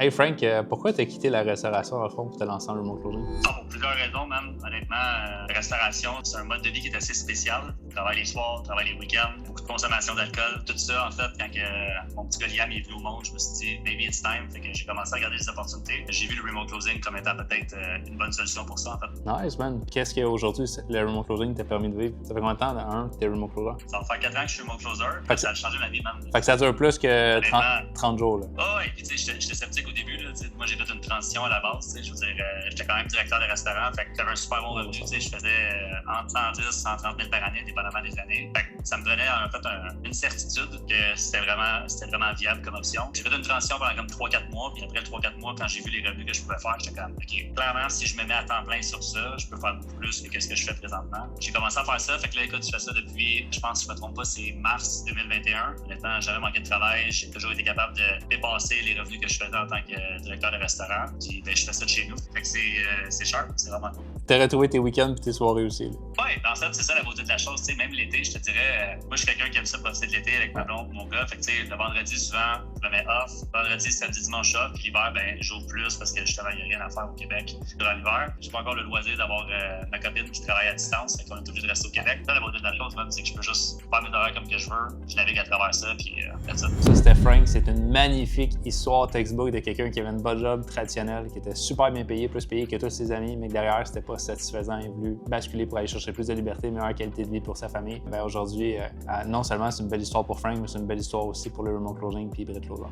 Hey Frank, pourquoi t'as quitté la restauration dans le fond pour te lancer en remote closing? Pour plusieurs raisons, même. Honnêtement, la restauration, c'est un mode de vie qui est assez spécial. Travaille les soirs, travaille les week-ends, beaucoup de consommation d'alcool. Tout ça, en fait, quand mon petit gars Liam est venu au monde, je me suis dit, maybe it's time. Fait que j'ai commencé à regarder les opportunités. J'ai vu le remote closing comme étant peut-être une bonne solution pour ça, en fait. Nice, man. Qu'est-ce qu'aujourd'hui le remote closing t'a permis de vivre? Ça fait combien de temps, que t'es remote closer? Ça va faire 4 ans que je suis remote closer. Fait que ça a changé ma vie, même. Fait que ça dure plus que 30 jours, là. Oh, et puis tu sais, j'étais sceptique au début, là. Moi, j'ai fait une transition à la base, je veux dire, j'étais quand même directeur de restaurant, fait que j'avais un super bon revenu, je faisais entre 110 et 130 000 par année, dépendamment des années. Fait que ça me donnait en fait une certitude que c'était vraiment viable comme option. J'ai fait une transition pendant comme 3-4 mois, puis après 3-4 mois, quand j'ai vu les revenus que je pouvais faire, j'étais comme, OK, clairement, si je me mets à temps plein sur ça, je peux faire beaucoup plus que ce que je fais présentement. J'ai commencé à faire ça, fait que là, écoute, je fais ça depuis, je pense, si je me trompe pas, c'est mars 2021. Honnêtement, j'avais manqué de travail, j'ai toujours été capable de dépasser les revenus que je faisais en tant que directeur de restaurant. Puis ben, je fais ça de chez nous. Fait que c'est sharp, c'est vraiment cool. T'as retrouvé tes week-ends et tes soirées aussi. Là. Ouais, en fait, c'est ça la beauté de la chose. T'sais, même l'été, je te dirais, moi je suis quelqu'un qui aime ça profiter de l'été avec ma blonde, mon gars. Fait que le vendredi, souvent, je me mets off. Vendredi, samedi, dimanche off. Puis l'hiver, ben, j'ouvre plus parce que justement, il n'y a rien à faire au Québec durant l'hiver. J'ai pas encore le loisir d'avoir ma copine qui travaille à distance. Fait qu'on est obligé de rester au Québec. Ça, la beauté de la chose, même, c'est que je peux juste faire mes horaires comme que je veux. Je navigue à travers ça, puis ça. Ça, c'était Frank. C'est une magnifique histoire textbook de quelqu'un qui avait une bonne job traditionnelle, qui était super bien payé, plus payé que tous ses amis, mais que derrière, c'était pas satisfaisant. Il a voulu basculer pour aller chercher plus de liberté, meilleure qualité de vie pour sa famille. Ben, aujourd'hui, non seulement c'est une belle histoire pour Frank, mais c'est une belle histoire aussi pour le remote closing et hybrid closer.